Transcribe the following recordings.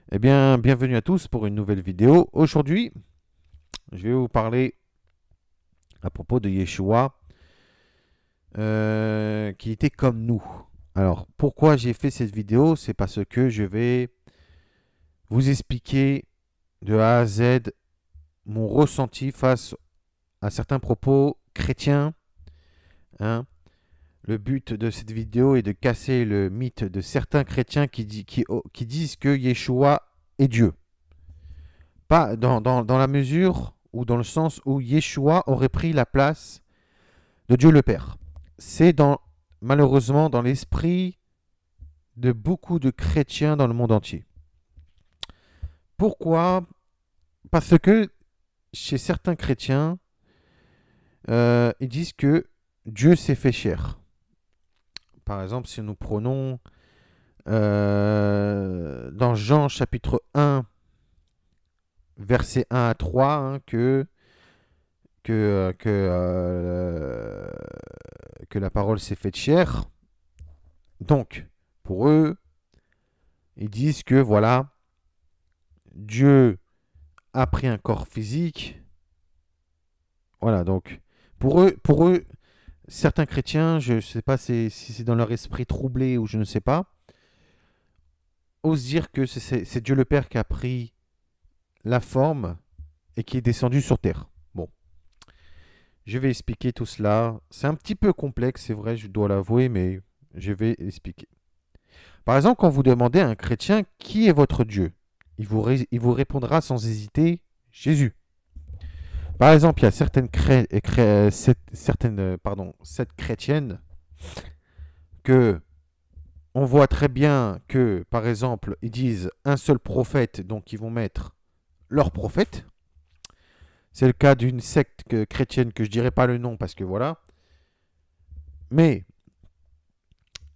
Eh bien, bienvenue à tous pour une nouvelle vidéo. Aujourd'hui, je vais vous parler à propos de Yeshua, qui était comme nous. Alors, pourquoi j'ai fait cette vidéo? C'est parce que je vais vous expliquer de A à Z mon ressenti face à certains propos chrétiens, hein. Le but de cette vidéo est de casser le mythe de certains chrétiens qui disent que Yeshua est Dieu. Pas dans la mesure ou dans le sens où Yeshua aurait pris la place de Dieu le Père. C'est malheureusement dans l'esprit de beaucoup de chrétiens dans le monde entier. Pourquoi? Parce que chez certains chrétiens, ils disent que Dieu s'est fait chair. Par exemple, si nous prenons dans Jean chapitre 1, versets 1 à 3, hein, que, que, euh, que la parole s'est faite chair. Donc, pour eux, ils disent que voilà, Dieu a pris un corps physique. Voilà, donc pour eux, certains chrétiens, je ne sais pas si c'est dans leur esprit troublé ou je ne sais pas, osent dire que c'est Dieu le Père qui a pris la forme et qui est descendu sur terre. Bon, je vais expliquer tout cela. C'est un petit peu complexe, c'est vrai, je dois l'avouer, mais je vais expliquer. Par exemple, quand vous demandez à un chrétien qui est votre Dieu, il vous répondra sans hésiter Jésus. Par exemple, il y a cette chrétienne que on voit très bien que, par exemple, ils disent un seul prophète, donc ils vont mettre leur prophète. C'est le cas d'une secte chrétienne que je dirais pas le nom parce que voilà. Mais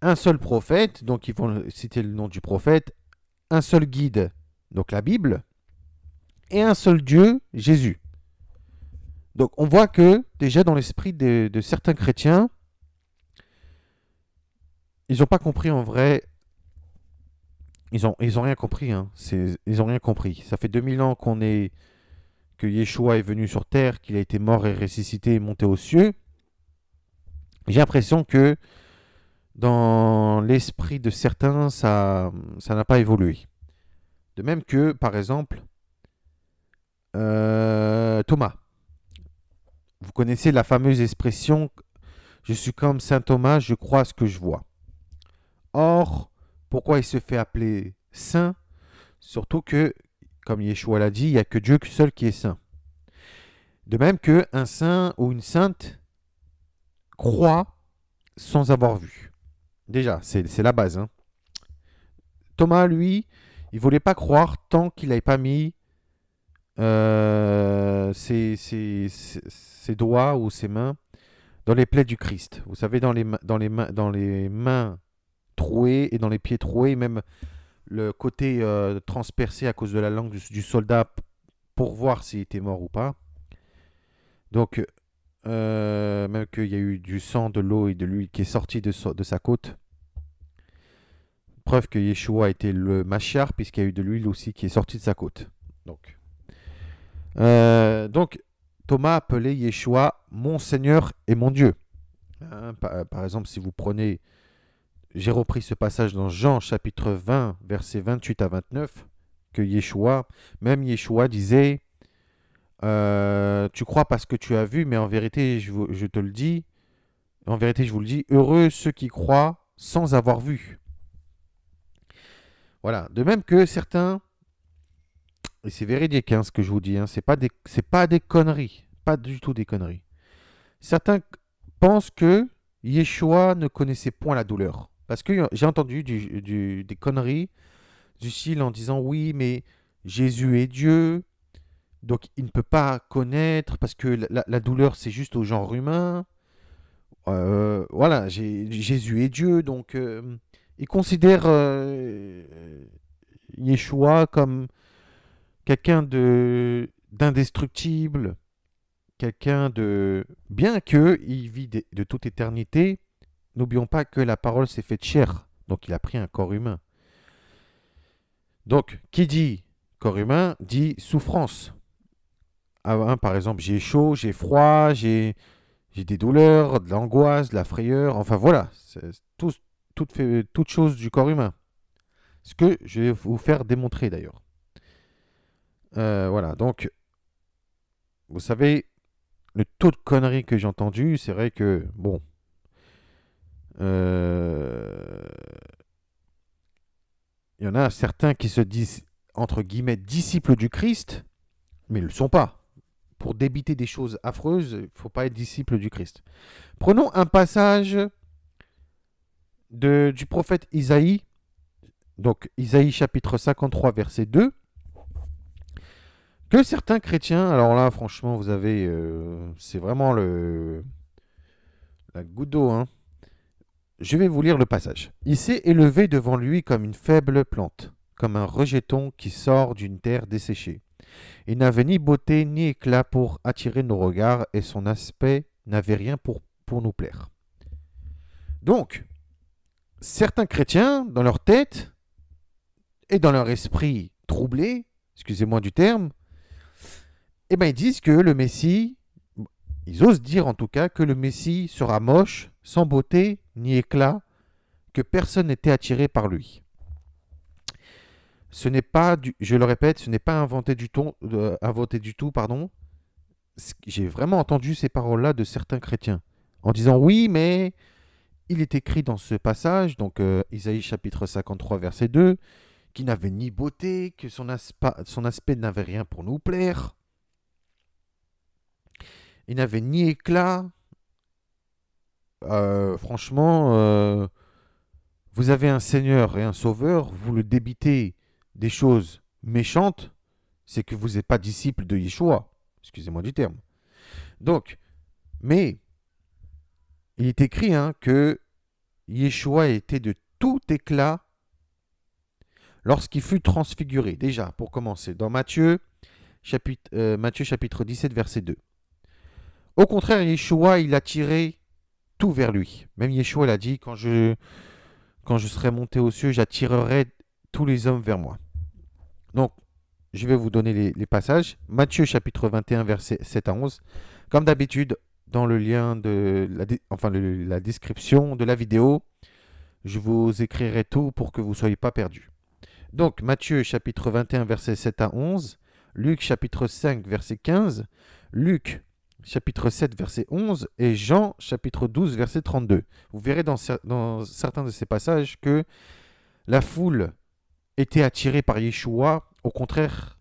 un seul prophète, donc ils vont citer le nom du prophète, un seul guide, donc la Bible, et un seul Dieu, Jésus. Donc on voit que déjà dans l'esprit de certains chrétiens, ils n'ont pas compris en vrai. Ils ont rien compris. Hein. Ils ont rien compris. Ça fait 2000 ans que Yeshua est venu sur terre, qu'il a été mort et ressuscité et monté aux cieux. J'ai l'impression que dans l'esprit de certains, ça n'a pas évolué. De même que, par exemple, Thomas. Vous connaissez la fameuse expression je suis comme saint Thomas, je crois à ce que je vois. Or, pourquoi il se fait appeler saint? Surtout que, comme Yeshua l'a dit, il n'y a que Dieu seul qui est saint. De même qu'un saint ou une sainte croit sans avoir vu. Déjà, c'est la base. Hein. Thomas, lui, il ne voulait pas croire tant qu'il n'avait pas mis ses doigts ou ses mains dans les plaies du Christ. Vous savez, dans les mains trouées et dans les pieds troués, même le côté transpercé à cause de la langue du soldat pour voir s'il était mort ou pas. Donc, même qu'il y a eu du sang, de l'eau et de l'huile qui est sorti de sa côte. Preuve que Yeshua était le Mashiach, puisqu'il y a eu de l'huile aussi qui est sortie de sa côte. Donc Thomas appelait Yeshua mon Seigneur et mon Dieu. Hein, par exemple, si vous prenez, j'ai repris ce passage dans Jean chapitre 20, versets 28 à 29, que même Yeshua disait tu crois parce que tu as vu, mais en vérité, je te le dis, en vérité, je vous le dis, heureux ceux qui croient sans avoir vu. Voilà. De même que certains, et c'est véridique hein, ce que je vous dis, hein, c'est pas des conneries, pas du tout des conneries. Certains pensent que Yeshua ne connaissait point la douleur. Parce que j'ai entendu des conneries du style en disant oui, mais Jésus est Dieu, donc il ne peut pas connaître parce que la douleur c'est juste au genre humain. Voilà, Jésus est Dieu, donc il considère Yeshua comme quelqu'un d'indestructible, quelqu'un de... Bien qu'il vit de toute éternité, n'oublions pas que la parole s'est faite chair, donc il a pris un corps humain. Donc, qui dit corps humain dit souffrance. Ah, hein, par exemple, j'ai chaud, j'ai froid, j'ai des douleurs, de l'angoisse, de la frayeur, enfin voilà, c'est toute chose du corps humain. Ce que je vais vous faire démontrer d'ailleurs. Voilà, donc, vous savez, le taux de conneries que j'ai entendu, c'est vrai que, bon, euh, il y en a certains qui se disent, entre guillemets, disciples du Christ, mais ils ne le sont pas. Pour débiter des choses affreuses, il ne faut pas être disciple du Christ. Prenons un passage du prophète Isaïe, donc Isaïe chapitre 53, verset 2, que certains chrétiens, alors là franchement vous avez, c'est vraiment la goutte d'eau, hein. Je vais vous lire le passage. Il s'est élevé devant lui comme une faible plante, comme un rejeton qui sort d'une terre desséchée. Il n'avait ni beauté ni éclat pour attirer nos regards et son aspect n'avait rien pour nous plaire. Donc, certains chrétiens, dans leur tête et dans leur esprit troublé, excusez-moi du terme, eh ben ils disent que le Messie, ils osent dire en tout cas que le Messie sera moche, sans beauté ni éclat, que personne n'était attiré par lui. Ce n'est pas, je le répète, ce n'est pas inventé du tout, pardon. J'ai vraiment entendu ces paroles-là de certains chrétiens, en disant oui, mais il est écrit dans ce passage, donc Isaïe chapitre 53, verset 2, qu'il n'avait ni beauté, que son aspect n'avait rien pour nous plaire. Il n'avait ni éclat. Franchement, vous avez un Seigneur et un Sauveur, vous le débitez des choses méchantes, c'est que vous n'êtes pas disciple de Yeshua. Excusez-moi du terme. Donc, mais il est écrit que Yeshua était de tout éclat lorsqu'il fut transfiguré. Déjà, pour commencer, dans Matthieu chapitre 17, verset 2. Au contraire, Yeshua, il a tiré tout vers lui. Même Yeshua l'a dit, quand je serai monté aux cieux, j'attirerai tous les hommes vers moi. Donc, je vais vous donner les passages. Matthieu chapitre 21, versets 7 à 11. Comme d'habitude, dans le lien de la description de la vidéo, je vous écrirai tout pour que vous ne soyez pas perdus. Donc, Matthieu chapitre 21, versets 7 à 11. Luc chapitre 5, verset 15. Luc chapitre 7, verset 11. Et Jean chapitre 12, verset 32. Vous verrez dans certains de ces passages que la foule était attirée par Yeshua. Au contraire,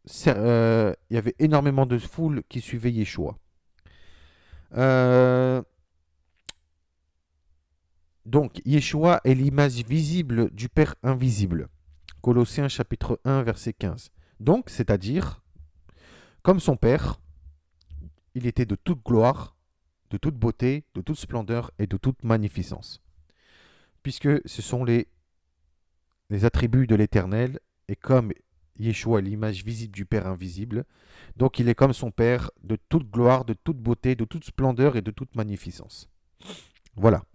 il y avait énormément de foule qui suivait Yeshua. Donc, Yeshua est l'image visible du Père invisible. Colossiens chapitre 1, verset 15. Donc, c'est-à-dire, comme son Père, il était de toute gloire, de toute beauté, de toute splendeur et de toute magnificence. Puisque ce sont les attributs de l'Éternel, et comme Yeshua est l'image visible du Père invisible, donc il est comme son Père, de toute gloire, de toute beauté, de toute splendeur et de toute magnificence. Voilà.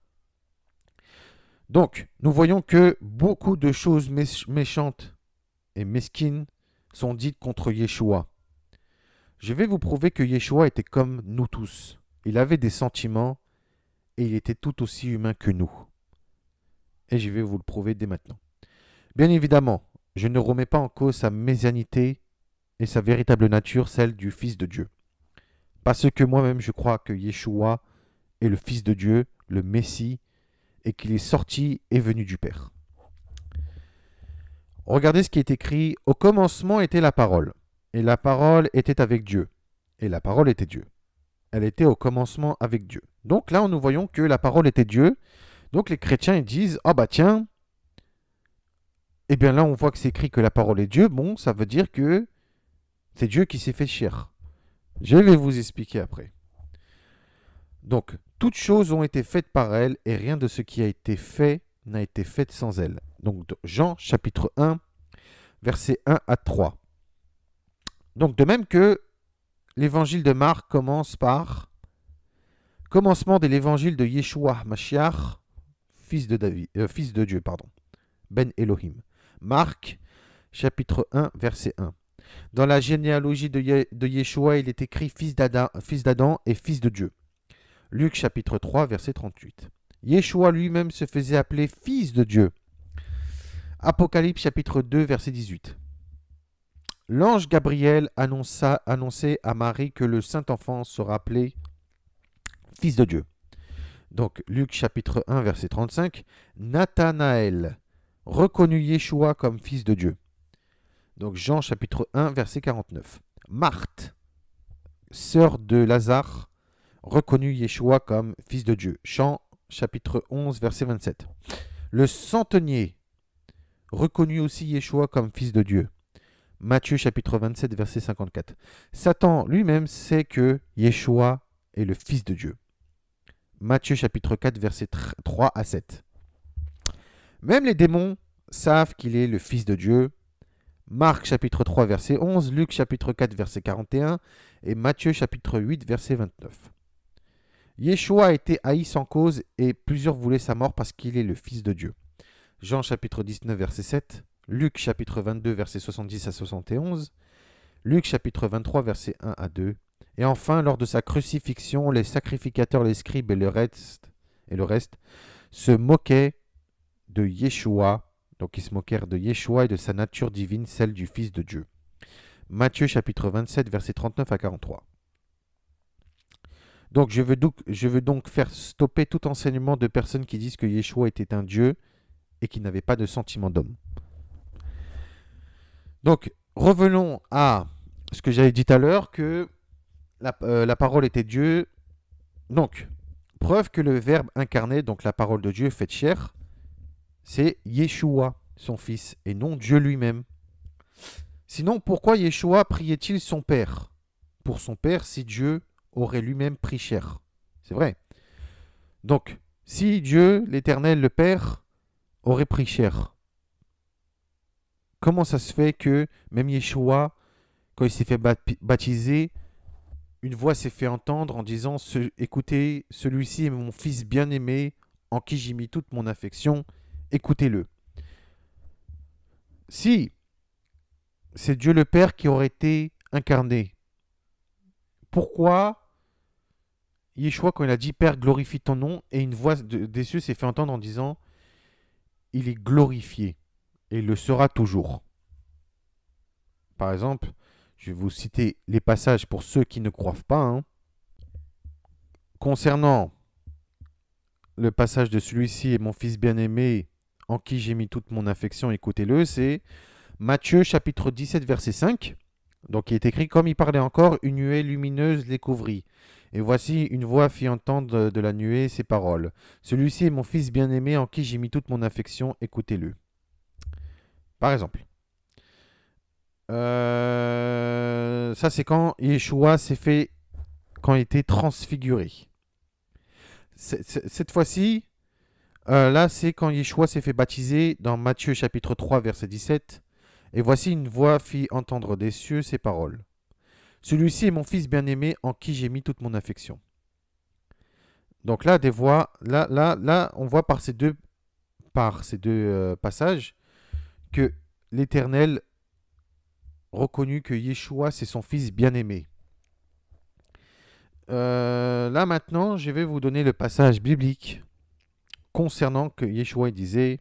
Donc, nous voyons que beaucoup de choses méchantes et mesquines sont dites contre Yeshua. Je vais vous prouver que Yeshua était comme nous tous. Il avait des sentiments et il était tout aussi humain que nous. Et je vais vous le prouver dès maintenant. Bien évidemment, je ne remets pas en cause sa messianité et sa véritable nature, celle du Fils de Dieu. Parce que moi-même je crois que Yeshua est le Fils de Dieu, le Messie, et qu'il est sorti et venu du Père. Regardez ce qui est écrit. Au commencement était la parole, et la parole était avec Dieu, et la parole était Dieu. Elle était au commencement avec Dieu. Donc là, nous voyons que la parole était Dieu. Donc les chrétiens ils disent, ah bah tiens, eh bien là on voit que c'est écrit que la parole est Dieu. Bon, ça veut dire que c'est Dieu qui s'est fait chair. Je vais vous expliquer après. Donc, toutes choses ont été faites par elle, et rien de ce qui a été fait n'a été fait sans elle. Donc, Jean chapitre 1, versets 1 à 3. Donc, de même que l'évangile de Marc commence par commencement de l'évangile de Yeshua fils de Dieu, Ben Elohim. Marc chapitre 1, verset 1. Dans la généalogie de Yeshua, il est écrit fils d'Adam et fils de Dieu. Luc chapitre 3, verset 38. Yeshua lui-même se faisait appeler fils de Dieu. Apocalypse chapitre 2, verset 18. L'ange Gabriel annonçait à Marie que le Saint-Enfant sera appelé fils de Dieu. Donc Luc chapitre 1, verset 35. Nathanaël reconnut Yeshua comme fils de Dieu. Donc Jean chapitre 1, verset 49. Marthe, sœur de Lazare, reconnut Yeshua comme fils de Dieu. Jean chapitre 11, verset 27. Le centenier reconnut aussi Yeshua comme fils de Dieu. Matthieu chapitre 27, verset 54. Satan lui-même sait que Yeshua est le fils de Dieu. Matthieu chapitre 4, verset 3 à 7. Même les démons savent qu'il est le fils de Dieu. Marc chapitre 3, verset 11, Luc chapitre 4, verset 41 et Matthieu chapitre 8, verset 29. Yeshua a été haï sans cause et plusieurs voulaient sa mort parce qu'il est le fils de Dieu. Jean chapitre 19, verset 7, Luc chapitre 22, verset 70 à 71, Luc chapitre 23, verset 1 à 2. Et enfin, lors de sa crucifixion, les sacrificateurs, les scribes et le reste se moquaient de Yeshua. Donc ils se moquèrent de Yeshua et de sa nature divine, celle du Fils de Dieu. Matthieu chapitre 27, verset 39 à 43. Donc je veux donc faire stopper tout enseignement de personnes qui disent que Yeshua était un Dieu et qui n'avait pas de sentiment d'homme. Donc revenons à ce que j'avais dit tout à l'heure, que la parole était Dieu. Donc, preuve que le Verbe incarné, donc la parole de Dieu faite chair, c'est Yeshua, son fils, et non Dieu lui-même. Sinon, pourquoi Yeshua priait-il son Père pour son Père si Dieu aurait lui-même pris chair? C'est vrai. Donc, si Dieu, l'Éternel, le Père, aurait pris chair, comment ça se fait que même Yeshua, quand il s'est fait baptiser, une voix s'est fait entendre en disant « Écoutez, celui-ci est mon fils bien-aimé, en qui j'ai mis toute mon affection, écoutez-le. » Si c'est Dieu le Père qui aurait été incarné, pourquoi Yeshua, quand il a dit « Père, glorifie ton nom », et une voix des cieux s'est fait entendre en disant « Il est glorifié, et il le sera toujours ». Par exemple, je vais vous citer les passages pour ceux qui ne croient pas. Hein. Concernant le passage de celui-ci est mon fils bien-aimé, en qui j'ai mis toute mon affection, écoutez-le, c'est Matthieu chapitre 17, verset 5. Donc il est écrit, comme il parlait encore, une nuée lumineuse les couvrit. Et voici une voix fit entendre de la nuée ces paroles. Celui-ci est mon fils bien-aimé, en qui j'ai mis toute mon affection, écoutez-le. Par exemple. Ça c'est quand Yeshua s'est fait, quand il était transfiguré. Cette fois-ci, là c'est quand Yeshua s'est fait baptiser dans Matthieu chapitre 3 verset 17. Et voici une voix fit entendre des cieux ces paroles. Celui-ci est mon fils bien-aimé en qui j'ai mis toute mon affection. Donc là, des voix, là, on voit par ces deux passages que l'Éternel reconnut que Yeshua c'est son fils bien-aimé. Là maintenant, je vais vous donner le passage biblique concernant que Yeshua disait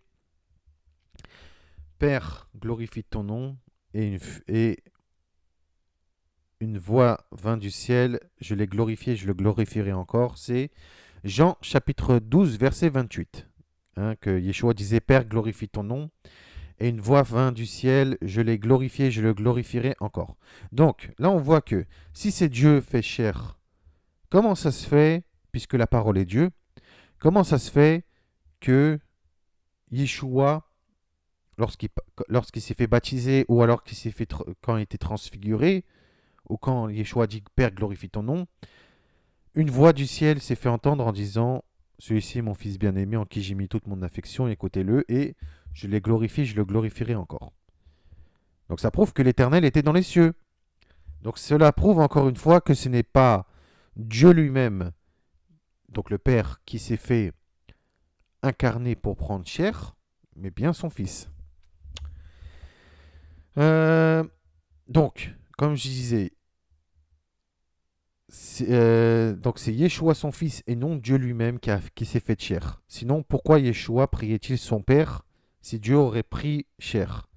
« Père, glorifie ton nom » et une voix vint du ciel, je l'ai glorifié, je le glorifierai encore. C'est Jean chapitre 12, verset 28. Hein, que Yeshua disait « Père, glorifie ton nom » et une voix vint du ciel, je l'ai glorifié, je le glorifierai encore. Donc là on voit que si c'est Dieu fait chair, comment ça se fait, puisque la parole est Dieu, comment ça se fait que Yeshua, lorsqu'il s'est fait baptiser, ou alors quand il était transfiguré, ou quand Yeshua dit « Père, glorifie ton nom », une voix du ciel s'est fait entendre en disant « Celui-ci est mon fils bien-aimé en qui j'ai mis toute mon affection, écoutez-le, et je l'ai glorifié, je le glorifierai encore. » Donc ça prouve que l'Éternel était dans les cieux. Donc cela prouve encore une fois que ce n'est pas Dieu lui-même, donc le Père, qui s'est fait incarner pour prendre chair, mais bien son Fils. Donc, comme je disais, donc c'est Yeshua son fils et non Dieu lui-même qui s'est fait chair. Sinon, pourquoi Yeshua priait-il son Père si Dieu aurait pris chair?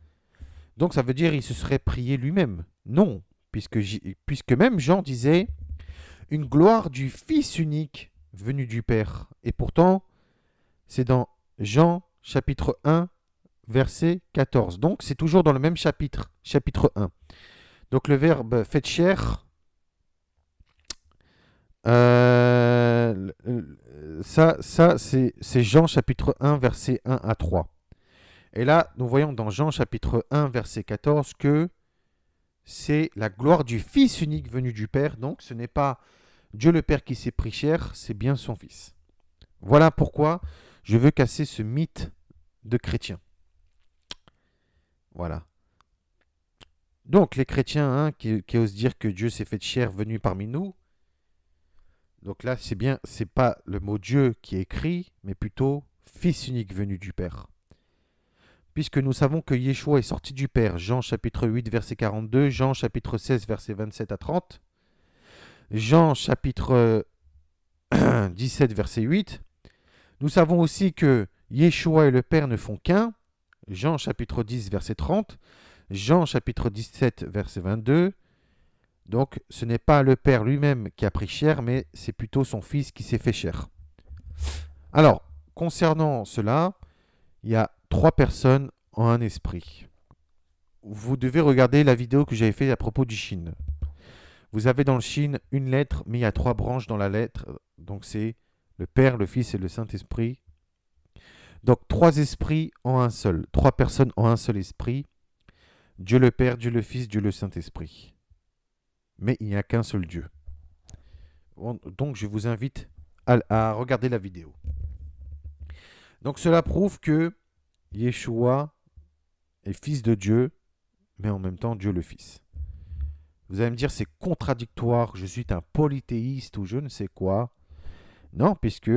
Donc ça veut dire qu'il se serait prié lui-même. Non, puisque même Jean disait une gloire du Fils unique venu du Père. Et pourtant, c'est dans Jean chapitre 1, verset 14. Donc c'est toujours dans le même chapitre, chapitre 1. Donc le verbe fait chair, ça c'est Jean chapitre 1, verset 1 à 3. Et là, nous voyons dans Jean chapitre 1, verset 14 que c'est la gloire du Fils unique venu du Père. Donc ce n'est pas Dieu le Père qui s'est pris chair, c'est bien son Fils. Voilà pourquoi je veux casser ce mythe de chrétien. Voilà. Donc les chrétiens qui osent dire que Dieu s'est fait chair venu parmi nous, donc là c'est pas le mot Dieu qui est écrit, mais plutôt Fils unique venu du Père. Puisque nous savons que Yeshua est sorti du Père, Jean chapitre 8 verset 42, Jean chapitre 16 verset 27 à 30, Jean chapitre 17 verset 8, nous savons aussi que Yeshua et le Père ne font qu'un, Jean chapitre 10 verset 30, Jean chapitre 17 verset 22, donc ce n'est pas le Père lui-même qui a pris chair, mais c'est plutôt son Fils qui s'est fait chair. Alors, concernant cela, il y a 3 personnes en un esprit. Vous devez regarder la vidéo que j'avais faite à propos du Shin. Vous avez dans le Shin une lettre, mais il y a 3 branches dans la lettre. Donc c'est le Père, le Fils et le Saint-Esprit. Donc 3 esprits en un seul. 3 personnes en un seul esprit. Dieu le Père, Dieu le Fils, Dieu le Saint-Esprit. Mais il n'y a qu'un seul Dieu. Donc je vous invite à regarder la vidéo. Donc cela prouve que Yeshua est fils de Dieu, mais en même temps Dieu le Fils. Vous allez me dire c'est contradictoire, je suis un polythéiste ou je ne sais quoi. Non, puisque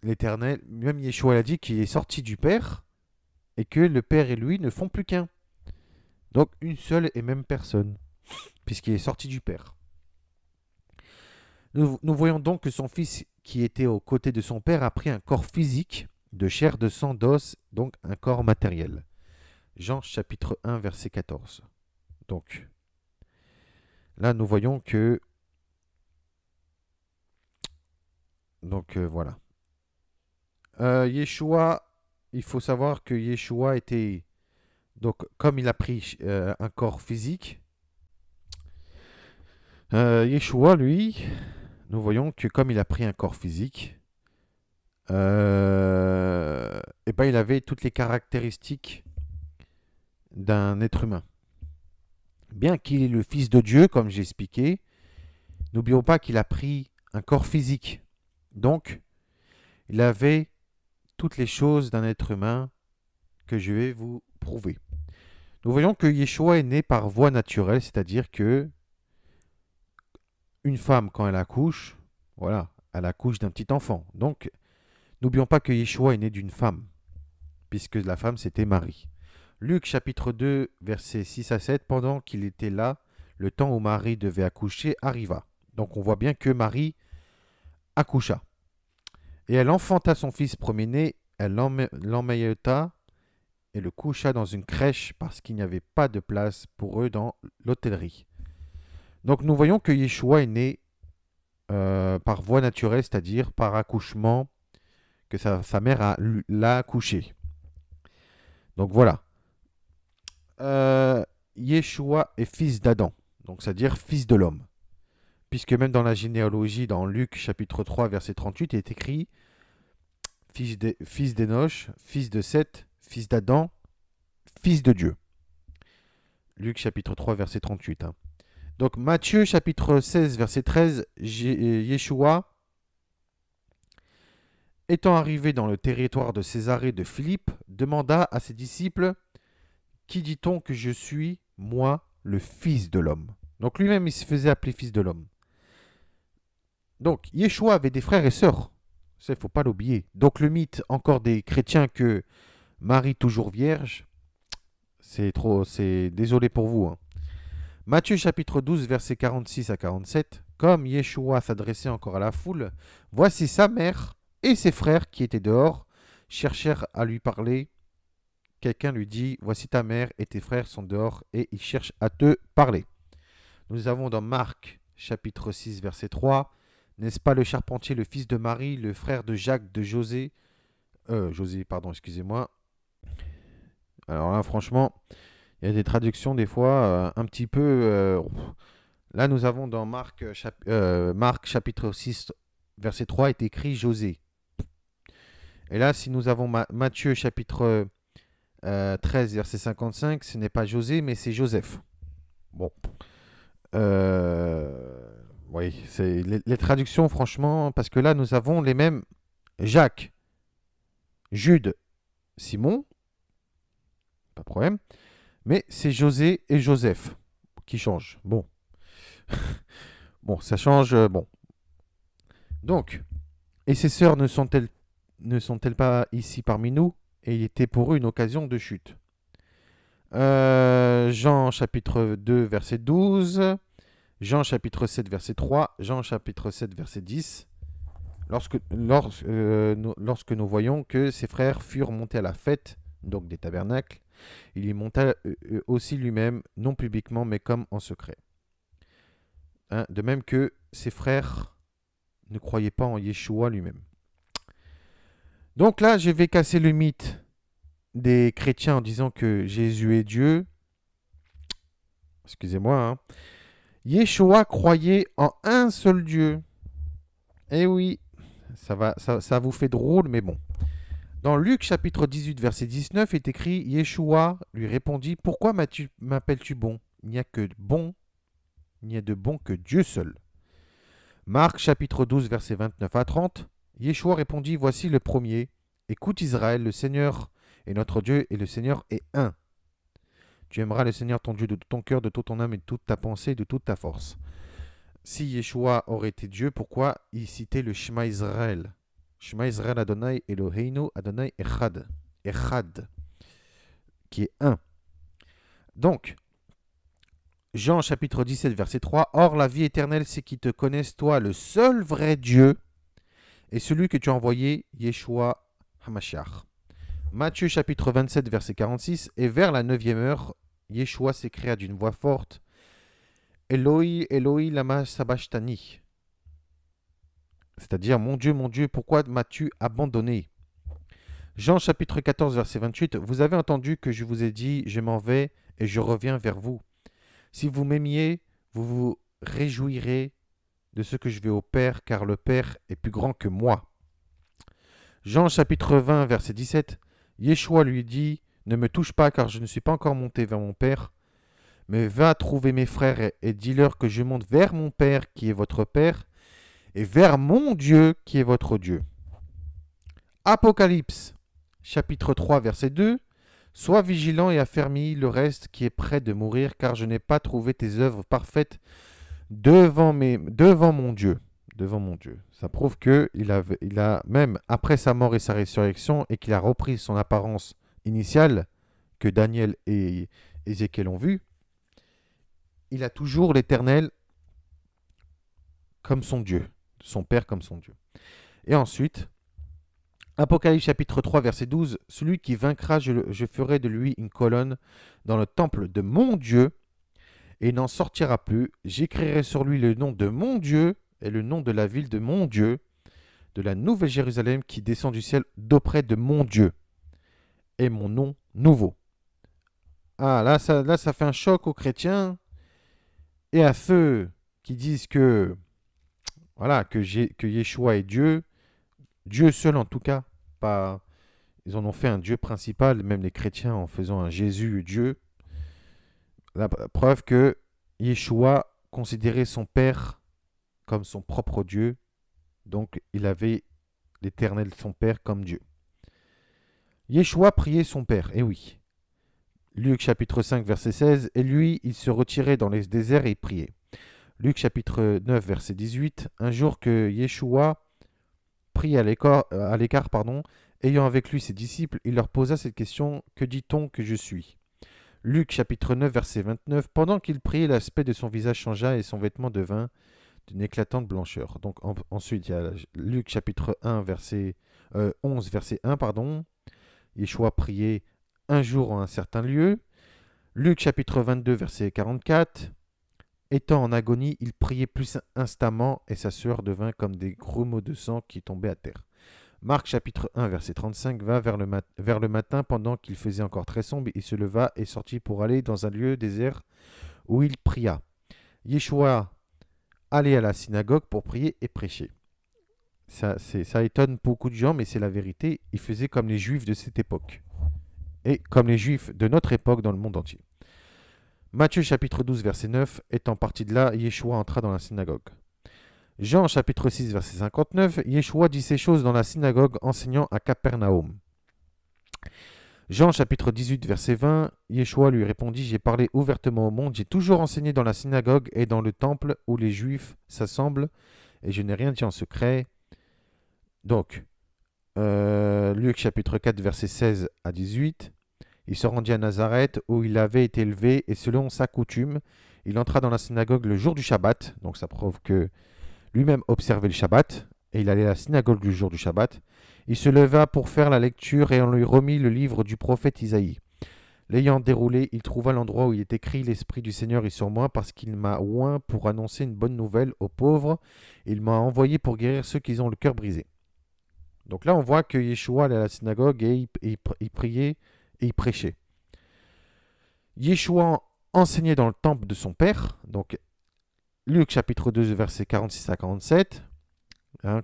l'Éternel, même Yeshua a dit qu'il est sorti du Père et que le Père et lui ne font plus qu'un. Donc une seule et même personne, puisqu'il est sorti du Père. Nous voyons donc que son Fils qui était aux côtés de son Père a pris un corps physique, de chair, de sang, d'os, donc un corps matériel. Jean chapitre 1, verset 14. Donc, là nous voyons que... Donc voilà. Yeshua, il faut savoir que Yeshua était... Donc comme il a pris un corps physique, Yeshua, lui, nous voyons que comme il a pris un corps physique, il avait toutes les caractéristiques d'un être humain. Bien qu'il est le Fils de Dieu, comme j'ai expliqué, n'oublions pas qu'il a pris un corps physique. Donc, il avait toutes les choses d'un être humain que je vais vous prouver. Nous voyons que Yeshua est né par voie naturelle, c'est-à-dire que une femme, quand elle accouche, voilà, elle accouche d'un petit enfant. Donc, n'oublions pas que Yeshua est né d'une femme, puisque la femme, c'était Marie. Luc chapitre 2, versets 6 à 7, pendant qu'il était là, le temps où Marie devait accoucher arriva. Donc, on voit bien que Marie accoucha. Et elle enfanta son fils premier-né, elle l'emmaillota et le coucha dans une crèche parce qu'il n'y avait pas de place pour eux dans l'hôtellerie. Donc nous voyons que Yeshua est né par voie naturelle, c'est-à-dire par accouchement, que sa mère l'a accouché. Donc voilà. Yeshua est fils d'Adam, donc c'est-à-dire fils de l'homme. Puisque même dans la généalogie, dans Luc chapitre 3, verset 38, il est écrit fils d'Énoch, fils de Seth, fils d'Adam, fils de Dieu. Luc chapitre 3, verset 38. Donc Matthieu chapitre 16, verset 13, Yeshua, étant arrivé dans le territoire de Césarée de Philippe, demanda à ses disciples, qui dit-on que je suis, moi, le Fils de l'homme? Donc lui-même, il se faisait appeler Fils de l'homme. Donc Yeshua avait des frères et sœurs. Ça, il ne faut pas l'oublier. Donc le mythe encore des chrétiens que Marie toujours vierge, c'est désolé pour vous, hein. Matthieu chapitre 12, versets 46 à 47. Comme Yeshua s'adressait encore à la foule, voici sa mère et ses frères qui étaient dehors cherchèrent à lui parler. Quelqu'un lui dit, voici ta mère et tes frères sont dehors et ils cherchent à te parler. Nous avons dans Marc chapitre 6, verset 3. N'est-ce pas le charpentier, le fils de Marie, le frère de Jacques, de José, pardon, excusez-moi. Alors là, franchement, il y a des traductions des fois un petit peu... Là, nous avons dans Marc chapitre 6, verset 3, est écrit José. Et là, si nous avons Matthieu chapitre 13, verset 55, ce n'est pas José, mais c'est Joseph. Bon. Oui, c'est les traductions, franchement, parce que là, nous avons les mêmes Jacques, Jude, Simon, pas de problème, mais c'est José et Joseph qui changent. Bon. Bon, ça change, bon. Donc, et ces sœurs ne sont-elles pas ici parmi nous? Et il était pour eux une occasion de chute. Jean chapitre 2, verset 12. Jean chapitre 7, verset 3. Jean chapitre 7, verset 10. Lorsque nous voyons que ses frères furent montés à la fête, donc des tabernacles, il y monta aussi lui-même, non publiquement, mais comme en secret. Hein, de même que ses frères ne croyaient pas en Yeshua lui-même. Donc là, je vais casser le mythe des chrétiens en disant que Jésus est Dieu. Excusez-moi. Hein. Yeshua croyait en un seul Dieu. Eh oui, ça vous fait drôle, mais bon. Dans Luc chapitre 18, verset 19, est écrit, Yeshua lui répondit, pourquoi m'appelles-tu bon? Il n'y a de bon que Dieu seul. Marc chapitre 12, verset 29 à 30, Yeshua répondit, voici le premier. Écoute Israël, le Seigneur est notre Dieu et le Seigneur est un. Tu aimeras le Seigneur ton Dieu de tout ton cœur, de toute ton âme et de toute ta pensée, de toute ta force. Si Yeshua aurait été Dieu, pourquoi il citait le Shema Israël? Shema Israël Adonai Eloheinu Adonai Echad. Echad, qui est un. Donc, Jean chapitre 17, verset 3, or la vie éternelle, c'est qu'ils te connaissent, toi, le seul vrai Dieu, et celui que tu as envoyé, Yeshua HaMashiach. Matthieu chapitre 27, verset 46, et vers la 9e heure, Yeshua s'écria d'une voix forte, Eloi, Eloi, lama sabachthani. C'est-à-dire, mon Dieu, pourquoi m'as-tu abandonné? Jean chapitre 14, verset 28, vous avez entendu que je vous ai dit, je m'en vais et je reviens vers vous. Si vous m'aimiez, vous vous réjouirez de ce que je vais au Père, car le Père est plus grand que moi. Jean chapitre 20, verset 17, Yeshua lui dit, ne me touche pas, car je ne suis pas encore monté vers mon Père, mais va trouver mes frères et dis-leur que je monte vers mon Père, qui est votre Père, et vers mon Dieu, qui est votre Dieu. Apocalypse, chapitre 3, verset 2, sois vigilant et affermis le reste qui est près de mourir, car je n'ai pas trouvé tes œuvres parfaites devant mon Dieu. Devant mon Dieu. Ça prouve qu'il a, même après sa mort et sa résurrection, et qu'il a repris son apparence initiale, que Daniel et Ézéchiel ont vu, il a toujours l'Éternel comme son Dieu, son Père comme son Dieu. Et ensuite, Apocalypse chapitre 3, verset 12, celui qui vaincra, je ferai de lui une colonne dans le temple de mon Dieu, et il n'en sortira plus. J'écrirai sur lui le nom de mon Dieu, et le nom de la ville de mon Dieu, de la nouvelle Jérusalem qui descend du ciel d'auprès de mon Dieu, et mon nom nouveau. Ah, là, ça fait un choc aux chrétiens, et à ceux qui disent que, voilà, que Yeshua est Dieu, Dieu seul en tout cas, pas. Ils en ont fait un Dieu principal, même les chrétiens en faisant un Jésus Dieu. La preuve que Yeshua considérait son Père comme son propre Dieu, donc il avait l'Éternel son Père comme Dieu. Yeshua priait son Père, et oui. Luc chapitre 5 verset 16, et lui il se retirait dans les déserts et il priait. Luc chapitre 9 verset 18, un jour que Yeshua prit à l'écart, ayant avec lui ses disciples, il leur posa cette question, que dit-on que je suis? Luc chapitre 9, verset 29. Pendant qu'il priait, l'aspect de son visage changea et son vêtement devint d'une éclatante blancheur. Donc ensuite, il y a Luc chapitre 1, verset 11, verset 1, pardon. Yeshua priait un jour en un certain lieu. Luc chapitre 22, verset 44. Étant en agonie, il priait plus instamment et sa sueur devint comme des grumeaux de sang qui tombaient à terre. Marc chapitre 1, verset 35, va vers le matin pendant qu'il faisait encore très sombre, il se leva et sortit pour aller dans un lieu désert où il pria. Yeshua allait à la synagogue pour prier et prêcher. Ça étonne beaucoup de gens, mais c'est la vérité. Il faisait comme les Juifs de cette époque et comme les Juifs de notre époque dans le monde entier. Matthieu chapitre 12, verset 9, étant parti de là, Yeshua entra dans la synagogue. Jean chapitre 6, verset 59, Yeshua dit ces choses dans la synagogue enseignant à Capernaum. Jean chapitre 18, verset 20, Yeshua lui répondit, j'ai parlé ouvertement au monde, j'ai toujours enseigné dans la synagogue et dans le temple où les Juifs s'assemblent, et je n'ai rien dit en secret. Donc, Luc chapitre 4, verset 16 à 18, il se rendit à Nazareth où il avait été élevé et selon sa coutume, il entra dans la synagogue le jour du Shabbat. Donc ça prouve que lui-même observait le Shabbat et il allait à la synagogue le jour du Shabbat. Il se leva pour faire la lecture et on lui remit le livre du prophète Isaïe. L'ayant déroulé, il trouva l'endroit où il est écrit « L'Esprit du Seigneur est sur moi parce qu'il m'a oint pour annoncer une bonne nouvelle aux pauvres. Il m'a envoyé pour guérir ceux qui ont le cœur brisé. » Donc là, on voit que Yeshua allait à la synagogue et il priait et il prêchait. Yeshua enseignait dans le temple de son père, donc Luc chapitre 2, versets 46 à 47,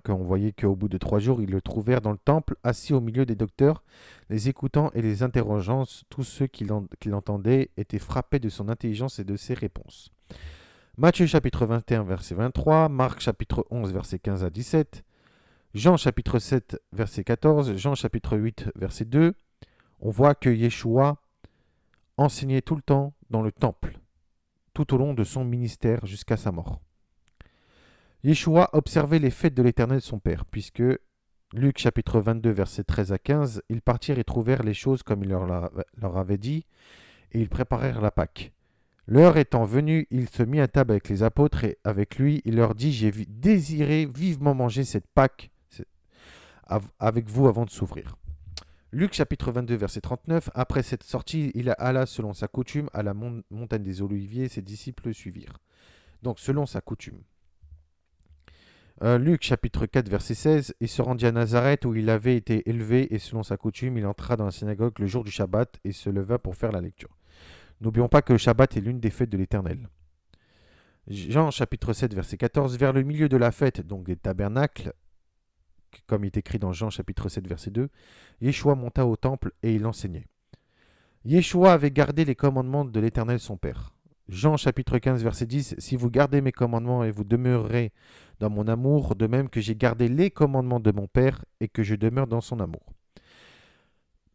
qu'on voyait qu'au bout de 3 jours, ils le trouvèrent dans le temple, assis au milieu des docteurs, les écoutant et les interrogeant. Tous ceux qui l'entendaient étaient frappés de son intelligence et de ses réponses. Matthieu chapitre 21, verset 23, Marc chapitre 11, verset 15 à 17, Jean chapitre 7, verset 14, Jean chapitre 8, verset 2, on voit que Yeshua enseignait tout le temps dans le temple, tout au long de son ministère jusqu'à sa mort. Yeshua observait les fêtes de l'Éternel son Père, puisque Luc chapitre 22, verset 13 à 15, ils partirent et trouvèrent les choses comme il leur avait dit, et ils préparèrent la Pâque. L'heure étant venue, il se mit à table avec les apôtres, et avec lui, il leur dit, j'ai désiré vivement manger cette Pâque avec vous avant de s'ouvrir. Luc chapitre 22, verset 39, après cette sortie, il alla selon sa coutume à la montagne des Oliviers, ses disciples le suivirent. Donc selon sa coutume. Luc chapitre 4, verset 16, il se rendit à Nazareth où il avait été élevé et selon sa coutume, il entra dans la synagogue le jour du Shabbat et se leva pour faire la lecture. N'oublions pas que le Shabbat est l'une des fêtes de l'Éternel. Jean chapitre 7, verset 14, vers le milieu de la fête, donc des tabernacles, comme il est écrit dans Jean chapitre 7, verset 2, Yeshua monta au temple et il enseignait. Yeshua avait gardé les commandements de l'Éternel son Père. Jean chapitre 15, verset 10, si vous gardez mes commandements et vous demeurerez dans mon amour, de même que j'ai gardé les commandements de mon Père et que je demeure dans son amour.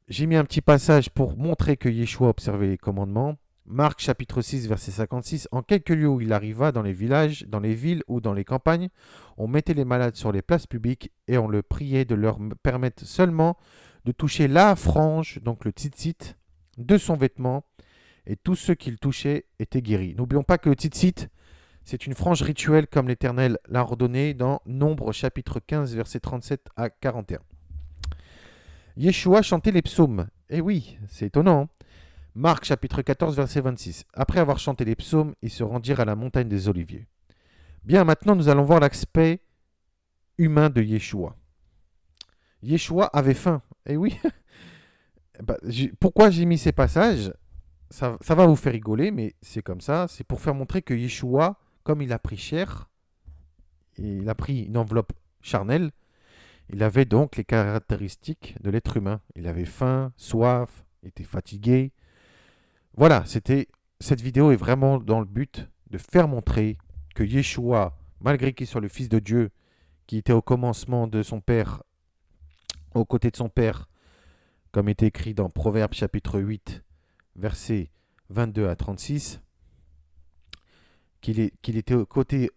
J'ai mis un petit passage pour montrer que Yeshua observait les commandements. Marc chapitre 6, verset 56, en quelques lieux où il arriva, dans les villages, dans les villes ou dans les campagnes, on mettait les malades sur les places publiques et on le priait de leur permettre seulement de toucher la frange, donc le tzitzit, de son vêtement, et tous ceux qui le touchaient étaient guéris. N'oublions pas que le tzitzit, c'est une frange rituelle comme l'Éternel l'a ordonné dans Nombre chapitre 15, verset 37 à 41. Yeshua chantait les psaumes. Eh oui, c'est étonnant. Marc chapitre 14, verset 26. Après avoir chanté les psaumes, ils se rendirent à la montagne des Oliviers. Bien, maintenant nous allons voir l'aspect humain de Yeshua. Yeshua avait faim. Eh oui. Pourquoi j'ai mis ces passages ? Ça va vous faire rigoler, mais c'est comme ça. C'est pour faire montrer que Yeshua, comme il a pris chair, il a pris une enveloppe charnelle, il avait donc les caractéristiques de l'être humain. Il avait faim, soif, il était fatigué. Voilà, cette vidéo est vraiment dans le but de faire montrer que Yeshua, malgré qu'il soit le Fils de Dieu, qui était au commencement de son Père, aux côtés de son Père, comme est écrit dans Proverbes chapitre 8, versets 22 à 36, qu'il était aux côtés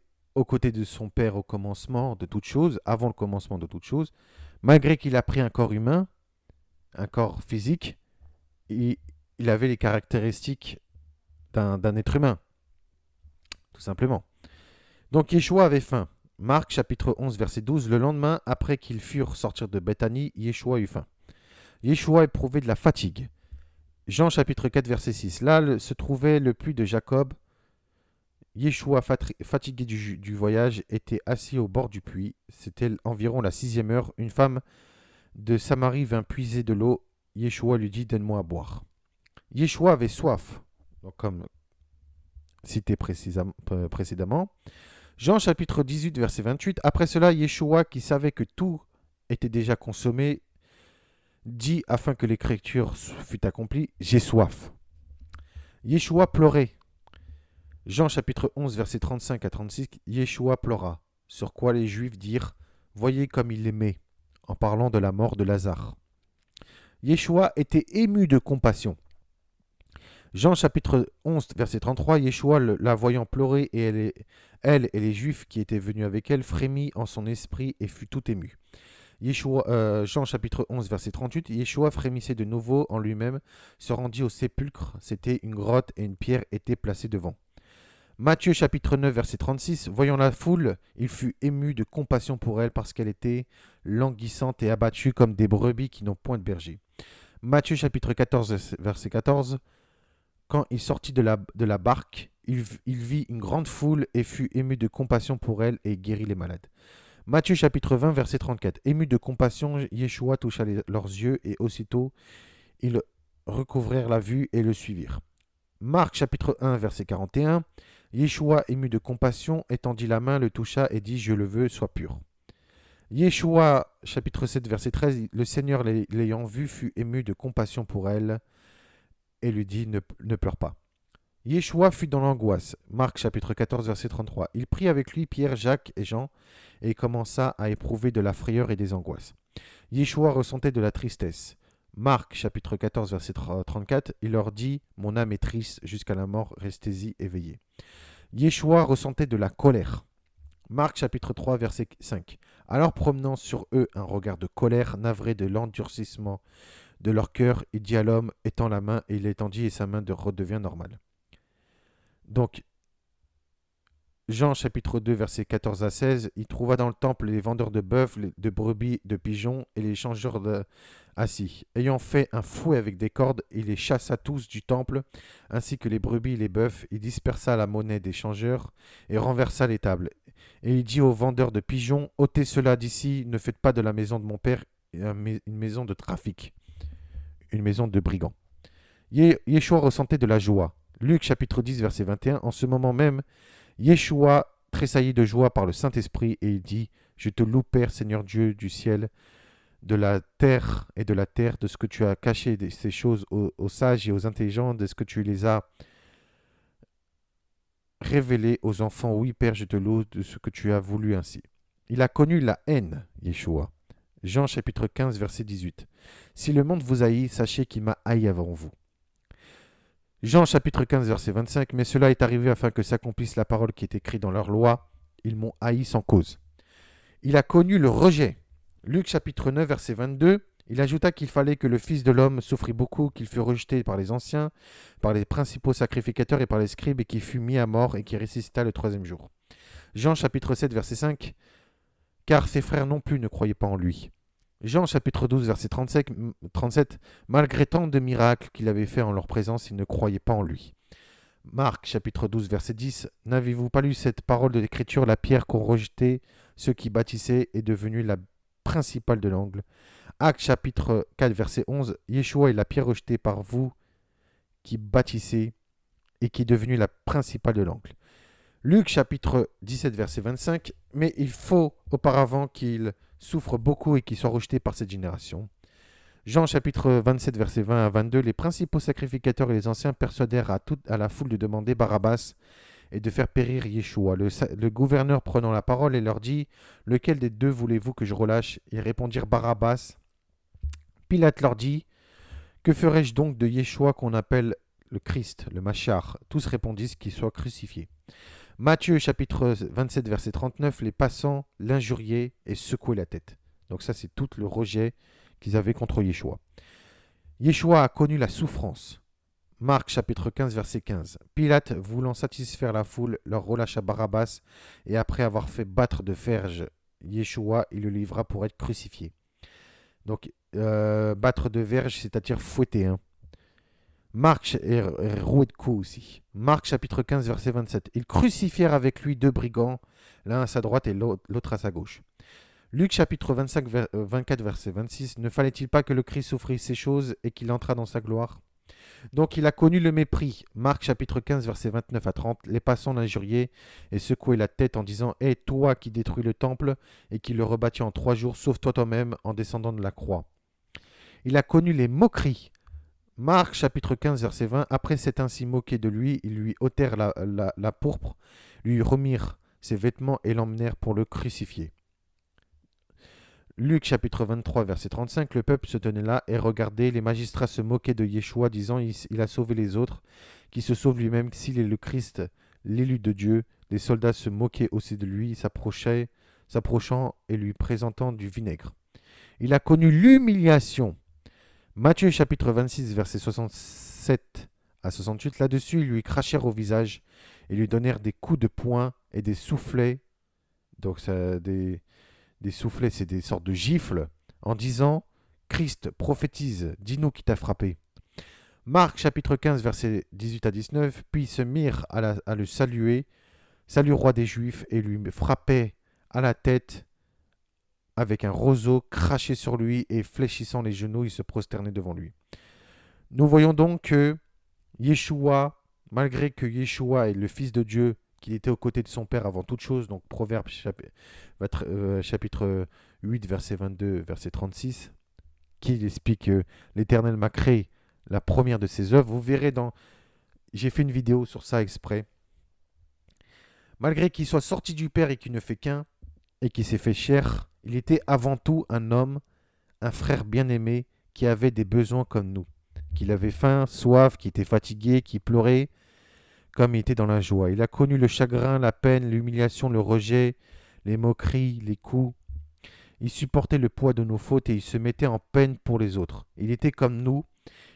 de son Père au commencement de toutes choses, avant le commencement de toutes choses, malgré qu'il a pris un corps humain, un corps physique, il avait les caractéristiques d'un être humain, tout simplement. Donc Yeshua avait faim. Marc chapitre 11 verset 12, le lendemain, après qu'ils furent sortis de Béthanie, Yeshua eut faim. Yeshua éprouvait de la fatigue. Jean chapitre 4 verset 6, là se trouvait le puits de Jacob. Yeshua, fatigué du voyage, était assis au bord du puits. C'était environ la 6e heure. Une femme de Samarie vint puiser de l'eau. Yeshua lui dit, donne-moi à boire. Yeshua avait soif, donc comme cité précédemment. Jean chapitre 18 verset 28, après cela, Yeshua, qui savait que tout était déjà consommé, dit, afin que l'écriture fût accomplie, j'ai soif. Yeshua pleurait. Jean chapitre 11 verset 35 à 36, Yeshua pleura, sur quoi les Juifs dirent, voyez comme il l'aimait, en parlant de la mort de Lazare. Yeshua était ému de compassion. Jean chapitre 11 verset 33, Yeshua la voyant pleurer et elle et les Juifs qui étaient venus avec elle frémit en son esprit et fut tout ému. Jean chapitre 11 verset 38, Yeshua frémissait de nouveau en lui-même, se rendit au sépulcre, c'était une grotte et une pierre était placée devant. Matthieu chapitre 9 verset 36, voyant la foule, il fut ému de compassion pour elle parce qu'elle était languissante et abattue comme des brebis qui n'ont point de berger. Matthieu chapitre 14 verset 14, quand il sortit de la barque, il vit une grande foule et fut ému de compassion pour elle et guérit les malades. Matthieu chapitre 20 verset 34, ému de compassion, Yeshua toucha leurs yeux et aussitôt ils recouvrèrent la vue et le suivirent. Marc chapitre 1 verset 41, Yeshua ému de compassion étendit la main, le toucha et dit, je le veux, sois pur. Yeshua chapitre 7 verset 13, le Seigneur l'ayant vu fut ému de compassion pour elle et lui dit, ne pleure pas. Yeshua fut dans l'angoisse. Marc chapitre 14 verset 33, il prit avec lui Pierre, Jacques et Jean et commença à éprouver de la frayeur et des angoisses. Yeshua ressentait de la tristesse. Marc chapitre 14 verset 34, il leur dit, mon âme est triste jusqu'à la mort, restez-y éveillés. Yeshua ressentait de la colère. Marc chapitre 3 verset 5, alors promenant sur eux un regard de colère, navré de l'endurcissement de leur cœur, il dit à l'homme, étends la main, et il l'étendit et sa main redevient normale. Donc, Jean chapitre 2 verset 14 à 16, il trouva dans le temple les vendeurs de bœufs, de brebis, de pigeons et les changeurs assis. Ayant fait un fouet avec des cordes, il les chassa tous du temple, ainsi que les brebis et les bœufs. Il dispersa la monnaie des changeurs et renversa les tables. Et il dit aux vendeurs de pigeons, ôtez cela d'ici, ne faites pas de la maison de mon père une maison de trafic, une maison de brigands. Yeshua ressentait de la joie. Luc chapitre 10 verset 21, en ce moment même, Yeshua tressaillit de joie par le Saint-Esprit et il dit, je te loue Père, Seigneur Dieu du ciel, de la terre et de la terre, de ce que tu as caché ces choses aux sages et aux intelligents, de ce que tu les as révélées aux enfants. Oui Père, je te loue de ce que tu as voulu ainsi. Il a connu la haine, Yeshua. Jean chapitre 15 verset 18. Si le monde vous haït, sachez qu'il m'a haï avant vous. Jean chapitre 15 verset 25, mais cela est arrivé afin que s'accomplisse la parole qui est écrite dans leur loi. Ils m'ont haï sans cause. Il a connu le rejet. Luc chapitre 9 verset 22, il ajouta qu'il fallait que le Fils de l'homme souffrit beaucoup, qu'il fût rejeté par les anciens, par les principaux sacrificateurs et par les scribes, et qu'il fût mis à mort et qu'il ressuscita le 3e jour. Jean chapitre 7 verset 5, car ses frères non plus ne croyaient pas en lui. Jean chapitre 12 verset 37, malgré tant de miracles qu'il avait fait en leur présence, ils ne croyaient pas en lui. Marc chapitre 12 verset 10, n'avez-vous pas lu cette parole de l'Écriture, la pierre qu'ont rejetée ceux qui bâtissaient est devenue la principale de l'angle. Actes chapitre 4 verset 11, Yeshua est la pierre rejetée par vous qui bâtissez et qui est devenue la principale de l'angle. Luc chapitre 17 verset 25, mais il faut auparavant qu'il souffre beaucoup et qu'il soit rejeté par cette génération. Jean chapitre 27 verset 20 à 22, les principaux sacrificateurs et les anciens persuadèrent à la foule de demander Barabbas et de faire périr Yeshua. Le gouverneur prenant la parole et leur dit, lequel des deux voulez-vous que je relâche? Ils répondirent Barabbas. Pilate leur dit, que ferai-je donc de Yeshua qu'on appelle le Christ, le Machar? Tous répondissent qu'il soit crucifié. Matthieu chapitre 27 verset 39, les passants l'injuriaient et secouaient la tête. Donc ça c'est tout le rejet qu'ils avaient contre Yeshua. Yeshua a connu la souffrance. Marc chapitre 15 verset 15. Pilate, voulant satisfaire la foule, leur relâcha Barabbas et après avoir fait battre de ferge Yeshua, il le livra pour être crucifié. Donc battre de verge, c'est-à-dire fouetter. Hein. Marc et roué de coups aussi. Marc chapitre 15 verset 27. Ils crucifièrent avec lui deux brigands, l'un à sa droite et l'autre à sa gauche. Luc chapitre 25, 24 verset 26. Ne fallait-il pas que le Christ souffrît ces choses et qu'il entrât dans sa gloire? Donc il a connu le mépris. Marc chapitre 15 verset 29 à 30. Les passants l'injuriaient et secouaient la tête en disant: Hé, toi qui détruis le temple et qui le rebâtis en 3 jours, sauve-toi toi-même en descendant de la croix. Il a connu les moqueries. Marc chapitre 15 verset 20. Après s'être ainsi moqué de lui, ils lui ôtèrent la pourpre, lui remirent ses vêtements et l'emmenèrent pour le crucifier. Luc chapitre 23 verset 35. Le peuple se tenait là et regardait. Les magistrats se moquaient de Yeshua, disant: il a sauvé les autres, qui se sauve lui-même s'il est le Christ, l'élu de Dieu. Les soldats se moquaient aussi de lui, s'approchant et lui présentant du vinaigre. Il a connu l'humiliation. Matthieu chapitre 26 verset 67 à 68. Là-dessus, ils lui crachèrent au visage et lui donnèrent des coups de poing et des soufflets. Donc des soufflets, c'est des sortes de gifles, en disant: Christ, prophétise, dis-nous qui t'a frappé. Marc chapitre 15 verset 18 à 19. Puis ils se mirent à le saluer, salut roi des Juifs, et lui frappaient à la tête avec un roseau, craché sur lui et fléchissant les genoux, ils se prosternaient devant lui. Nous voyons donc que Yeshua, malgré que Yeshua est le Fils de Dieu, qu'il était aux côtés de son Père avant toute chose, donc Proverbe chapitre 8, verset 22, verset 36, qui explique que l'Éternel m'a créé la première de ses œuvres. Vous verrez j'ai fait une vidéo sur ça exprès. Malgré qu'il soit sorti du Père et qu'il ne fait qu'un, et qui s'est fait chair, il était avant tout un homme, un frère bien-aimé, qui avait des besoins comme nous, qu'il avait faim, soif, qui était fatigué, qui pleurait, comme il était dans la joie. Il a connu le chagrin, la peine, l'humiliation, le rejet, les moqueries, les coups. Il supportait le poids de nos fautes et il se mettait en peine pour les autres. Il était comme nous,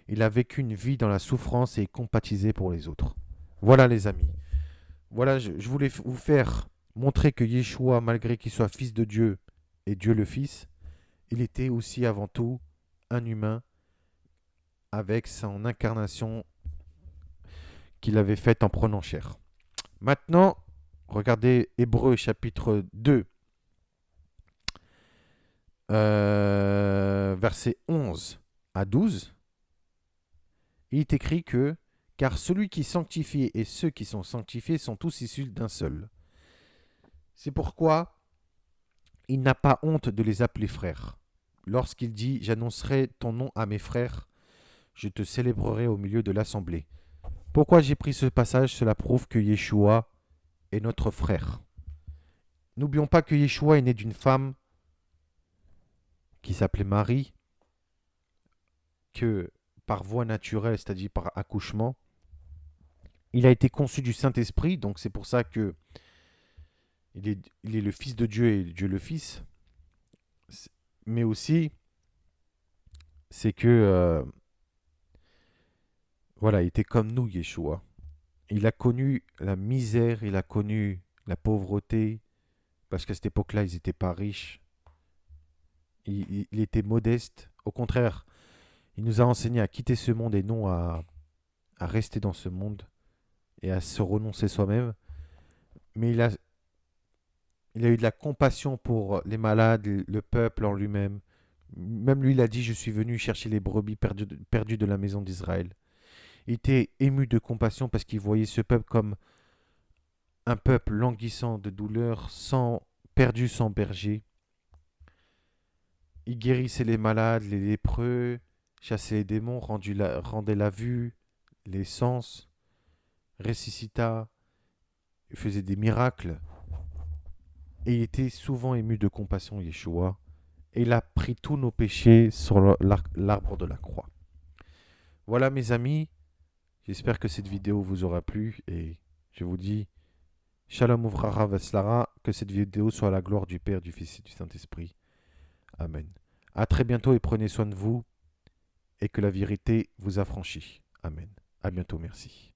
il a vécu une vie dans la souffrance et il compatisait pour les autres. Voilà les amis. Voilà, je voulais vous faire montrer que Yeshua, malgré qu'il soit fils de Dieu et Dieu le Fils, il était aussi avant tout un humain avec son incarnation qu'il avait faite en prenant chair. Maintenant, regardez Hébreux chapitre 2, versets 11 à 12. Il est écrit que « Car celui qui sanctifie et ceux qui sont sanctifiés sont tous issus d'un seul. C'est pourquoi il n'a pas honte de les appeler frères. Lorsqu'il dit « J'annoncerai ton nom à mes frères, je te célébrerai au milieu de l'assemblée. » Pourquoi j'ai pris ce passage? Cela prouve que Yeshua est notre frère. N'oublions pas que Yeshua est né d'une femme qui s'appelait Marie, que par voie naturelle, c'est-à-dire par accouchement, il a été conçu du Saint-Esprit, donc c'est pour ça que il est le Fils de Dieu et Dieu le Fils. Mais aussi, c'est que voilà, il était comme nous, Yeshua. Il a connu la misère, il a connu la pauvreté, parce qu'à cette époque-là, ils n'étaient pas riches. Il était modeste. Au contraire, il nous a enseigné à quitter ce monde et non à rester dans ce monde et à se renoncer soi-même. Mais il a eu de la compassion pour les malades, le peuple en lui-même. Même lui, il a dit: je suis venu chercher les brebis perdues de la maison d'Israël. Il était ému de compassion parce qu'il voyait ce peuple comme un peuple languissant de douleur, perdu sans berger. Il guérissait les malades, les lépreux, chassait les démons, rendait la vue, les sens, ressuscita, il faisait des miracles. Et il était souvent ému de compassion, Yeshua. Et il a pris tous nos péchés sur l'arbre de la croix. Voilà mes amis, j'espère que cette vidéo vous aura plu et je vous dis Shalom Uvrara Veslara, que cette vidéo soit à la gloire du Père, du Fils et du Saint-Esprit. Amen. À très bientôt et prenez soin de vous et que la vérité vous affranchisse. Amen. À bientôt, merci.